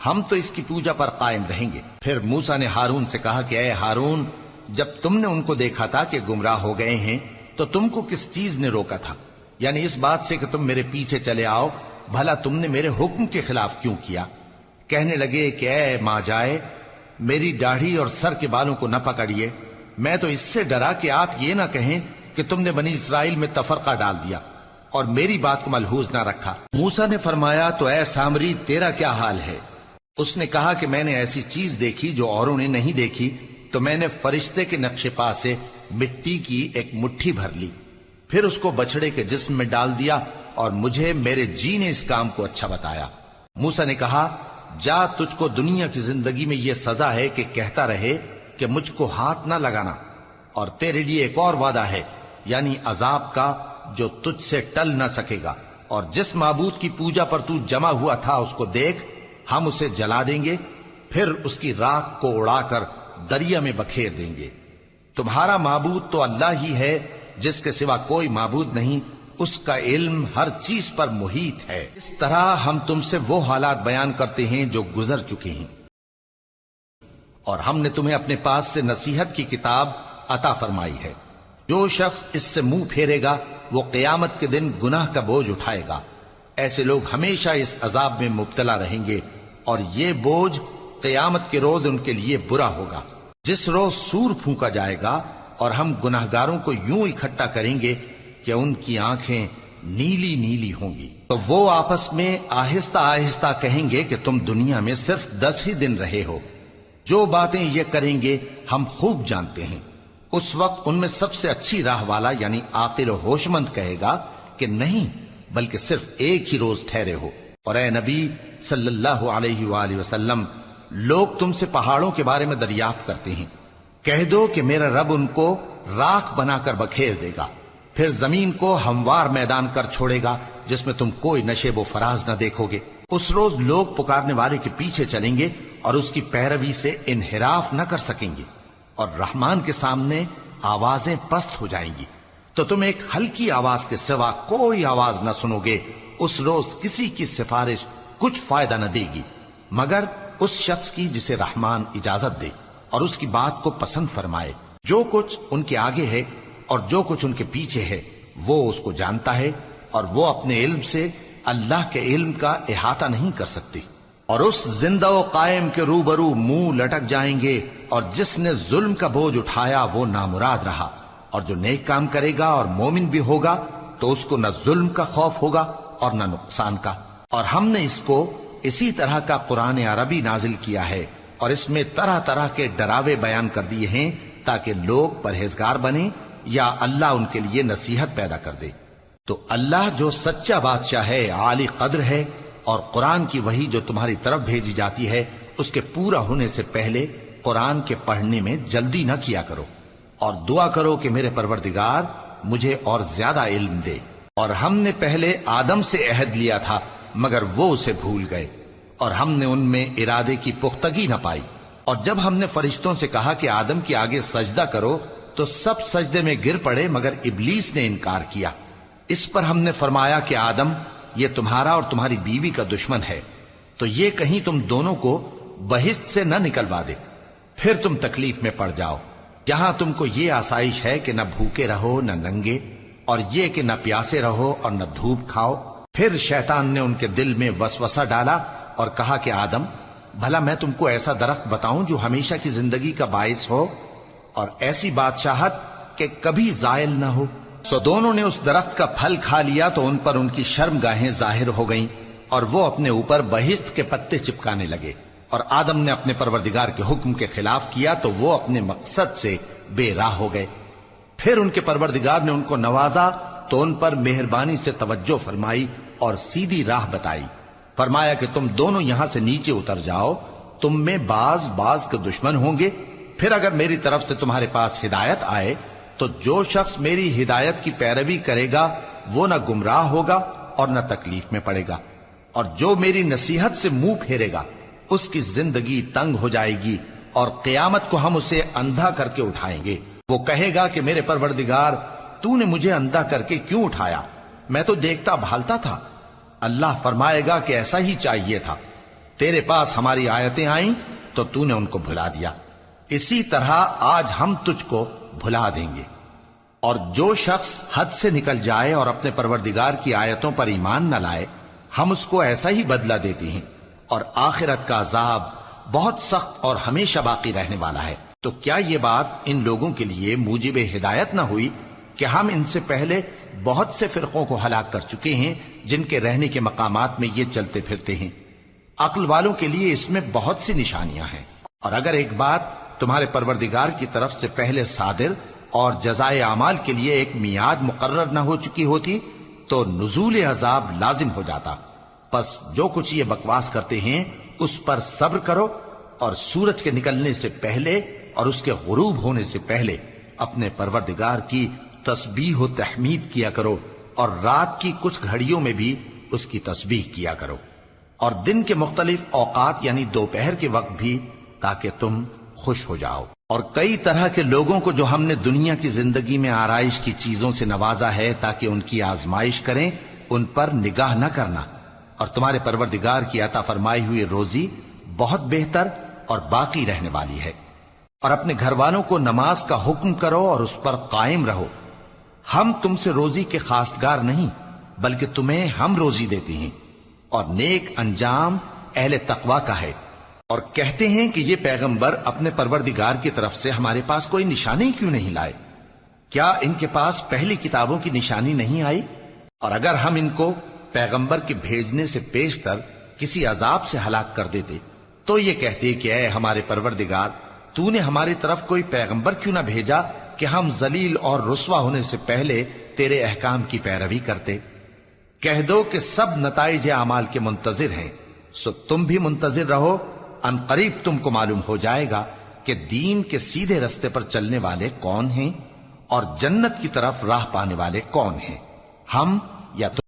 ہم تو اس کی پوجا پر قائم رہیں گے۔ پھر موسیٰ نے ہارون سے کہا کہ اے ہارون، جب تم نے ان کو دیکھا تھا کہ گمراہ ہو گئے ہیں تو تم کو کس چیز نے روکا تھا؟ یعنی اس بات سے کہ تم میرے پیچھے چلے آؤ، بھلا تم نے میرے حکم کے خلاف کیوں کیا؟ کہنے لگے کہ اے ماں جائے، میری داڑھی اور سر کے بالوں کو نہ پکڑیے، میں تو اس سے ڈرا کہ آپ یہ نہ کہیں کہ تم نے بنی اسرائیل میں تفرقہ ڈال دیا اور میری بات کو ملحوظ نہ رکھا۔ موسیٰ نے فرمایا تو اے سامری تیرا کیا حال ہے؟ اس نے کہا کہ میں نے ایسی چیز دیکھی جو اوروں نے نہیں دیکھی، تو میں نے فرشتے کے نقش پا سے مٹی کی ایک مٹھی بھر لی، پھر اس کو بچڑے کے جسم میں ڈال دیا اور مجھے میرے جی نے اس کام کو اچھا بتایا۔ موسیٰ نے کہا جا، تجھ کو دنیا کی زندگی میں یہ سزا ہے کہ کہتا رہے کہ مجھ کو ہاتھ نہ لگانا، اور تیرے لیے ایک اور وعدہ ہے، یعنی عذاب کا جو تجھ سے ٹل نہ سکے گا، اور جس معبود کی پوجا پر تو جمع ہوا تھا اس کو دیکھ، ہم اسے جلا دیں گے، پھر اس کی راکھ کو اڑا کر دریا میں بکھیر دیں گے۔ تمہارا معبود تو اللہ ہی ہے، جس کے سوا کوئی معبود نہیں، اس کا علم ہر چیز پر محیط ہے۔ اس طرح ہم تم سے وہ حالات بیان کرتے ہیں جو گزر چکے ہیں، اور ہم نے تمہیں اپنے پاس سے نصیحت کی کتاب عطا فرمائی ہے۔ جو شخص اس سے منہ پھیرے گا وہ قیامت کے دن گناہ کا بوجھ اٹھائے گا۔ ایسے لوگ ہمیشہ اس عذاب میں مبتلا رہیں گے، اور یہ بوجھ قیامت کے روز ان کے لیے برا ہوگا، جس روز سور پھونکا جائے گا اور ہم گناہگاروں کو یوں اکٹھا کریں گے کہ ان کی آنکھیں نیلی نیلی ہوں گی۔ تو وہ آپس میں آہستہ آہستہ کہیں گے کہ تم دنیا میں صرف 10 ہی دن رہے ہو، جو باتیں یہ کریں گے ہم خوب جانتے ہیں۔ اس وقت ان میں سب سے اچھی راہ والا یعنی عاقل و ہوش مند کہے گا کہ نہیں، بلکہ صرف ایک ہی روز ٹھہرے ہو۔ اور اے نبی صلی اللہ علیہ وآلہ وسلم، لوگ تم سے پہاڑوں کے بارے میں دریافت کرتے ہیں، کہہ دو کہ میرا رب ان کو راکھ بنا کر بکھیر دے گا، پھر زمین کو ہموار میدان کر چھوڑے گا جس میں تم کوئی نشیب و فراز نہ دیکھو گے۔ اس روز لوگ پکارنے والے کے پیچھے چلیں گے اور اس کی پیروی سے انحراف نہ کر سکیں گے، اور رحمان کے سامنے آوازیں پست ہو جائیں گی، تو تم ایک ہلکی آواز کے سوا کوئی آواز نہ سنو گے۔ اس روز کسی کی سفارش کچھ فائدہ نہ دے گی مگر اس شخص کی جسے رحمان اجازت دے اور اس کی بات کو پسند فرمائے۔ جو کچھ ان کے آگے ہے اور جو کچھ ان کے پیچھے ہے وہ اس کو جانتا ہے، اور وہ اپنے علم سے اللہ کے علم کا احاطہ نہیں کر سکتی۔ اور اس زندہ و قائم کے روبرو منہ لٹک جائیں گے، اور جس نے ظلم کا بوجھ اٹھایا وہ نامراد رہا، اور جو نیک کام کرے گا اور مومن بھی ہوگا تو اس کو نہ ظلم کا خوف ہوگا اور نہ نقصان کا۔ اور ہم نے اس کو اسی طرح کا قرآن عربی نازل کیا ہے، اور اس میں طرح طرح کے ڈراوے بیان کر دیے ہیں تاکہ لوگ پرہیزگار بنیں یا اللہ ان کے لیے نصیحت پیدا کر دے۔ تو اللہ جو سچا بادشاہ ہے، عالی قدر ہے، اور قرآن کی وحی جو تمہاری طرف بھیجی جاتی ہے اس کے پورا ہونے سے پہلے قرآن کے پڑھنے میں جلدی نہ کیا کرو، اور دعا کرو کہ میرے پروردگار مجھے اور زیادہ علم دے۔ اور ہم نے پہلے آدم سے عہد لیا تھا مگر وہ اسے بھول گئے، اور ہم نے ان میں ارادے کی پختگی نہ پائی۔ اور جب ہم نے فرشتوں سے کہا کہ آدم کے آگے سجدہ کرو تو سب سجدے میں گر پڑے مگر ابلیس نے انکار کیا۔ اس پر ہم نے فرمایا کہ آدم، یہ تمہارا اور تمہاری بیوی کا دشمن ہے، تو یہ کہیں تم دونوں کو بہشت سے نہ نکلوا دے، پھر تم تکلیف میں پڑ جاؤ۔ یہاں تم کو یہ آسائش ہے کہ نہ بھوکے رہو نہ ننگے، اور یہ کہ نہ پیاسے رہو اور نہ دھوپ کھاؤ۔ پھر شیطان نے ان کے دل میں وسوسہ ڈالا اور کہا کہ آدم، بھلا میں تم کو ایسا درخت بتاؤں جو ہمیشہ کی زندگی کا باعث ہو اور ایسی بادشاہت کہ کبھی زائل نہ ہو؟ سو دونوں نے اس درخت کا پھل کھا لیا تو ان پر ان کی شرم گاہیں ظاہر ہو گئیں، اور وہ اپنے اوپر بہشت کے پتے چپکانے لگے۔ اور آدم نے اپنے پروردگار کے حکم کے خلاف کیا تو وہ اپنے مقصد سے بے راہ ہو گئے۔ پھر ان کے پروردگار نے ان کو نوازا تو ان پر مہربانی سے توجہ فرمائی اور سیدھی راہ بتائی۔ فرمایا کہ تم دونوں یہاں سے نیچے اتر جاؤ، تم میں بعض کے دشمن ہوں گے، پھر اگر میری طرف سے تمہارے پاس ہدایت آئے تو جو شخص میری ہدایت کی پیروی کرے گا وہ نہ گمراہ ہوگا اور نہ تکلیف میں پڑے گا، اور جو میری نصیحت سے منہ پھیرے گا اس کی زندگی تنگ ہو جائے گی، اور قیامت کو ہم اسے اندھا کر کے اٹھائیں گے۔ وہ کہے گا کہ میرے پروردگار، تو نے مجھے اندھا کر کے کیوں اٹھایا؟ میں تو دیکھتا بھالتا تھا۔ اللہ فرمائے گا کہ ایسا ہی چاہیے تھا، تیرے پاس ہماری آیتیں آئیں تو تو نے ان کو بھلا دیا، اسی طرح آج ہم تجھ کو بھلا دیں گے۔ اور جو شخص حد سے نکل جائے اور اپنے پروردگار کی آیتوں پر ایمان نہ لائے، ہم اس کو ایسا ہی بدلہ دیتے ہیں، اور آخرت کا عذاب بہت سخت اور ہمیشہ باقی رہنے والا ہے۔ تو کیا یہ بات ان لوگوں کے لیے موجب ہدایت نہ ہوئی کہ ہم ان سے پہلے بہت سے فرقوں کو ہلاک کر چکے ہیں جن کے رہنے کے مقامات میں یہ چلتے پھرتے ہیں؟ عقل والوں کے لیے اس میں بہت سی نشانیاں ہیں۔ اور اگر ایک بات تمہارے پروردگار کی طرف سے پہلے صادر اور جزائے اعمال کے لیے ایک میعاد مقرر نہ ہو چکی ہوتی تو نزول عذاب لازم ہو جاتا۔ پس جو کچھ یہ بکواس کرتے ہیں اس پر صبر کرو، اور سورج کے نکلنے سے پہلے اور اس کے غروب ہونے سے پہلے اپنے پروردگار کی تسبیح و تحمید کیا کرو، اور رات کی کچھ گھڑیوں میں بھی اس کی تسبیح کیا کرو، اور دن کے مختلف اوقات یعنی دوپہر کے وقت بھی، تاکہ تم خوش ہو جاؤ۔ اور کئی طرح کے لوگوں کو جو ہم نے دنیا کی زندگی میں آرائش کی چیزوں سے نوازا ہے تاکہ ان کی آزمائش کریں، ان پر نگاہ نہ کرنا، اور تمہارے پروردگار کی عطا فرمائی ہوئی روزی بہت بہتر اور باقی رہنے والی ہے۔ اور اپنے گھر والوں کو نماز کا حکم کرو اور اس پر قائم رہو۔ ہم تم سے روزی کے خواستگار نہیں، بلکہ تمہیں ہم روزی دیتے ہیں، اور نیک انجام اہل تقوی کا ہے۔ اور کہتے ہیں کہ یہ پیغمبر اپنے پروردگار کی طرف سے ہمارے پاس کوئی نشانی کیوں نہیں لائے؟ کیا ان کے پاس پہلی کتابوں کی نشانی نہیں آئی؟ اور اگر ہم ان کو پیغمبر کے بھیجنے سے پیشتر کسی عذاب سے ہلاک کر دیتے تو یہ کہتے کہ اے ہمارے پروردگار، تو نے ہماری طرف کوئی پیغمبر کیوں نہ بھیجا کہ ہم ذلیل اور رسوا ہونے سے پہلے تیرے احکام کی پیروی کرتے۔ کہہ دو کہ سب نتائج اعمال کے منتظر ہیں، سو تم بھی منتظر رہو، ان قریب تم کو معلوم ہو جائے گا کہ دین کے سیدھے رستے پر چلنے والے کون ہیں اور جنت کی طرف راہ پانے والے کون ہیں، ہم یا تم۔